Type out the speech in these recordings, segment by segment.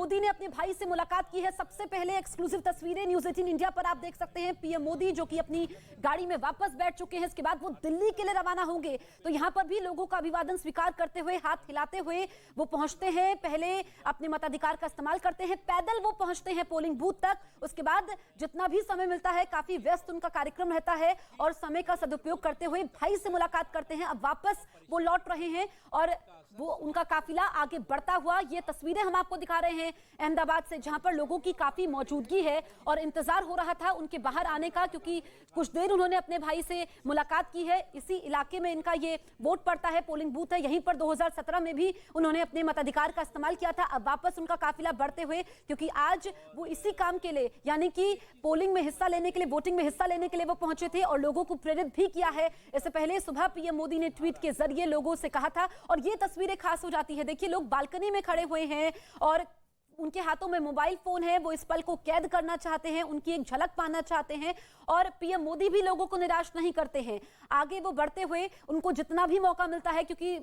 मोदी ने अपने भाई से मुलाकात की है। सबसे पहले एक्सक्लूसिव तस्वीरें न्यूज़ 18 इंडिया पर आप देख सकते हैं। पीएम मोदी जो कि अपनी गाड़ी में वापस बैठ चुके हैं, इसके बाद वो दिल्ली के लिए रवाना होंगे। तो यहां पर भी लोगों का अभिवादन स्वीकार करते हुए, हाथ हिलाते हुए वो पहुंचते हैं। पहले अपने मताधिकार का इस्तेमाल करते हैं, पैदल वो पहुंचते हैं पोलिंग बूथ तक। उसके बाद जितना भी समय मिलता है, काफी व्यस्त उनका कार्यक्रम रहता है और समय का सदुपयोग करते हुए भाई से मुलाकात करते हैं। अब वापस वो लौट रहे हैं और वो उनका काफिला आगे बढ़ता हुआ, ये तस्वीरें हम आपको दिखा रहे हैं अहमदाबाद से, जहां पर लोगों की काफी मौजूदगी है और इंतजार हो रहा था उनके बाहर आने का, क्योंकि कुछ देर उन्होंने अपने भाई से मुलाकात की है। इसी इलाके में इनका ये वोट पड़ता है, पोलिंग बूथ है। यहीं पर 2017 में भी उन्होंने अपने मताधिकार का इस्तेमाल किया था। अब वापस उनका काफिला बढ़ते हुए, क्योंकि आज वो इसी काम के लिए, यानी कि पोलिंग में हिस्सा लेने के लिए, वोटिंग में हिस्सा लेने के लिए वो पहुंचे थे और लोगों को प्रेरित भी किया है। इससे पहले सुबह पीएम मोदी ने ट्वीट के जरिए लोगों से कहा था और ये तस्वीरें खास हो जाती है। देखिए, लोग बालकनी में खड़े हुए हैं और उनके हाथों में मोबाइल फोन है, वो इस पल को कैद करना चाहते हैं, उनकी एक झलक पाना चाहते हैं। और पीएम मोदी भी लोगों को निराश नहीं करते हैं, आगे वो बढ़ते हुए उनको जितना भी मौका मिलता है, क्योंकि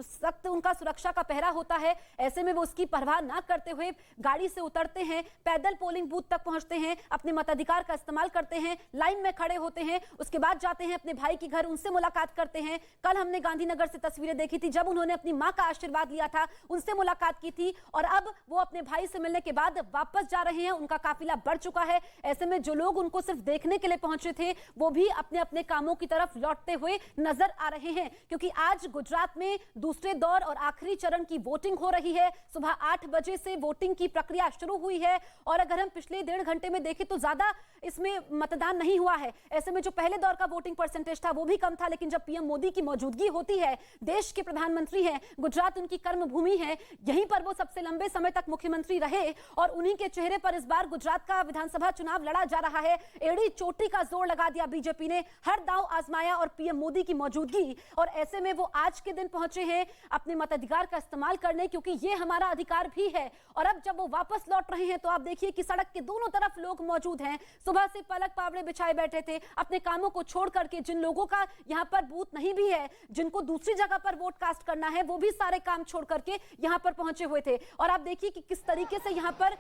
सख्त उनका सुरक्षा का पहरा होता है, ऐसे में वो उसकी परवाह ना करते हुए गाड़ी से उतरते हैं, पैदल पोलिंग बूथ तक पहुंचते हैं, अपने मताधिकार का इस्तेमाल करते हैं, लाइन में खड़े होते हैं। उसके बाद जाते हैं अपने भाई के घर, उनसे मुलाकात करते हैं। कल हमने गांधीनगर से तस्वीरें देखी थी जब उन्होंने अपनी मां का आशीर्वाद लिया था, उनसे मुलाकात की थी। और अब वो अपने भाई से मिलने के बाद वापस जा रहे हैं, उनका काफिला बढ़ चुका है। ऐसे में जो लोग उनको सिर्फ देखने के लिए पहुंचे थे, वो भी अपने अपने कामों की तरफ लौटते हुए नजर आ रहे हैं, क्योंकि आज गुजरात में दूसरे दौर और आखिरी चरण की वोटिंग हो रही है। सुबह 8 बजे से वोटिंग की प्रक्रिया शुरू हुई है और अगर हम पिछले 1.5 घंटे में देखें तो ज्यादा इसमें मतदान नहीं हुआ है। ऐसे में जो पहले दौर का वोटिंग परसेंटेज था वो भी कम था, लेकिन जब पीएम मोदी की मौजूदगी होती है, देश के प्रधानमंत्री हैं, गुजरात उनकी कर्म भूमि है, यहीं पर वो सबसे लंबे समय तक मुख्यमंत्री रहे और उन्हीं के चेहरे पर इस बार गुजरात का विधानसभा चुनाव लड़ा जा रहा है। एड़ी चोटी का जोर लगा दिया बीजेपी ने, हर दांव आजमाया और पीएम मोदी की मौजूदगी, और ऐसे में वो आज के दिन पहुंचे हैं अपने मताधिकार का इस्तेमाल करने, क्योंकि ये हमारा अधिकार भी है। और अब जब वो वापस लौट रहे हैं तो आप देखिए कि सड़क के दोनों तरफ लोग मौजूद हैं। सुबह से पलक पावड़े बिछाए बैठे थे, अपने कामों को छोड़ करके, जिन लोगों का यहाँ पर बूथ नहीं भी है, जिनको दूसरी जगह पर वोट कास्ट करना है, वो भी सारे काम छोड़ करके यहाँ पर पहुंचे हुए थे। और आप देखिए कि किस तरीके से यहाँ पर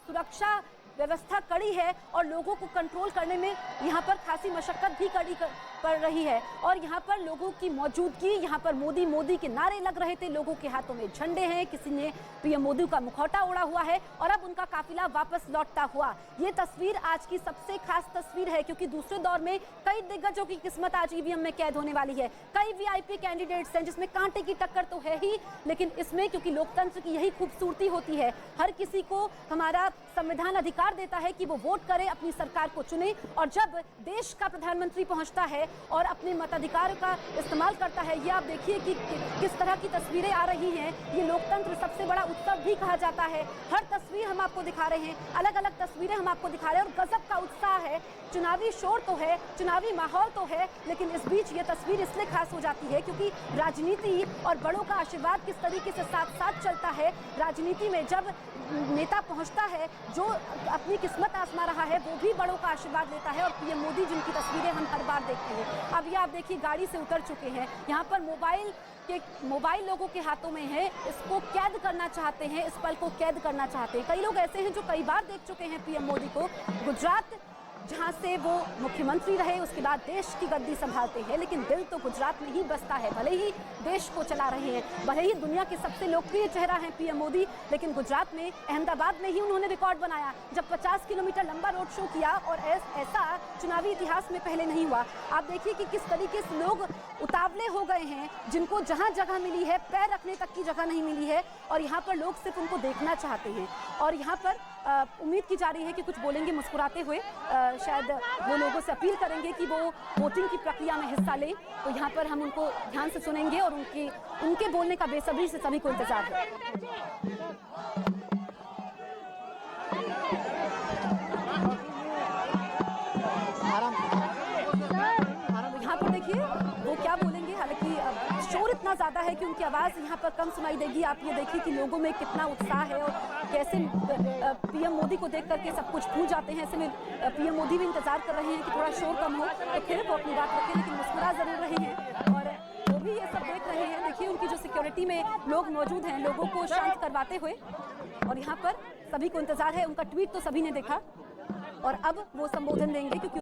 सुरक्षा व्यवस्था कड़ी है और लोगों को कंट्रोल करने में यहाँ पर खासी मशक्कत भी पड़ रही है। और यहाँ पर लोगों की मौजूदगी, यहाँ पर मोदी मोदी के नारे लग रहे थे, लोगों के हाथों में झंडे हैं, किसी ने पीएम मोदी का मुखौटा ओढ़ा हुआ है और अब उनका काफिला वापस लौटता हुआ। ये तस्वीर आज की सबसे खास तस्वीर है, क्योंकि दूसरे दौर में कई दिग्गजों की किस्मत आज ईवीएम में कैद होने वाली है। कई वीआईपी कैंडिडेट्स हैं जिसमें कांटे की टक्कर तो है ही, लेकिन इसमें क्योंकि लोकतंत्र की यही खूबसूरती होती है, हर किसी को हमारा संविधान अधिकार देता है कि वो वोट करे, अपनी सरकार को चुने। और जब देश का प्रधानमंत्री पहुंचता है और अपने मताधिकार का इस्तेमाल करता है, ये आप देखिए कि किस तरह की तस्वीरें आ रही हैं। ये लोकतंत्र सबसे बड़ा उत्सव भी कहा जाता है। हर तस्वीर हम आपको दिखा रहे हैं, अलग अलग तस्वीरें हम आपको दिखा रहे हैं और गजब का उत्साह है। चुनावी शोर तो है, चुनावी माहौल तो है, लेकिन इस बीच ये तस्वीर इसलिए खास हो जाती है क्योंकि राजनीति और बड़ों का आशीर्वाद किस तरीके से साथ साथ चलता है। राजनीति में जब नेता पहुंचता है जो अपनी किस्मत आजमा रहा है, वो भी बड़ों का आशीर्वाद लेता है। और पीएम मोदी जिनकी तस्वीरें हम हर बार देखते हैं, अब ये आप देखिए गाड़ी से उतर चुके हैं। यहाँ पर मोबाइल लोगों के हाथों में है, इसको कैद करना चाहते हैं, इस पल को कैद करना चाहते हैं। कई लोग ऐसे हैं जो कई बार देख चुके हैं पीएम मोदी को। गुजरात जहां से वो मुख्यमंत्री रहे, उसके बाद देश की गद्दी संभालते हैं, लेकिन दिल तो गुजरात में ही बसता है। भले ही देश को चला रहे हैं, भले ही दुनिया के सबसे लोकप्रिय चेहरा है पीएम मोदी, लेकिन गुजरात में अहमदाबाद में ही उन्होंने रिकॉर्ड बनाया जब 50 किलोमीटर लंबा रोड शो किया, और ऐसा चुनावी इतिहास में पहले नहीं हुआ। आप देखिए कि किस तरीके से लोग उतावले हो गए हैं, जिनको जहां जगह मिली है, पैर रखने तक की जगह नहीं मिली है, और यहाँ पर लोग सिर्फ उनको देखना चाहते हैं। और यहाँ पर उम्मीद की जा रही है कि कुछ बोलेंगे मुस्कुराते हुए, शायद वो लोगों से अपील करेंगे कि वो वोटिंग की प्रक्रिया में हिस्सा लें। तो यहाँ पर हम उनको ध्यान से सुनेंगे और उनके बोलने का बेसब्री से सभी को इंतजार है। यहाँ पर देखिए वो क्या बोलेंगे, हालांकि शोर इतना ज्यादा है कि उनकी आवाज यहाँ पर कम सुनाई देगी। आप ये देखिए कि लोगों में कितना उत्साह है और कैसे पीएम मोदी को देख करके सब कुछ भूल जाते हैं। ऐसे में पीएम मोदी भी इंतजार कर रहे हैं कि थोड़ा शोर कम हो तो फिर वो अपनी बात रखें, लेकिन मुस्कुरा जरूर रहे हैं और वो भी ये सब देख रहे हैं। देखिए उनकी जो सिक्योरिटी में लोग मौजूद हैं, लोगों को शांत करवाते हुए। और यहाँ पर सभी को इंतजार है, उनका ट्वीट तो सभी ने देखा और अब वो संबोधन देंगे क्योंकि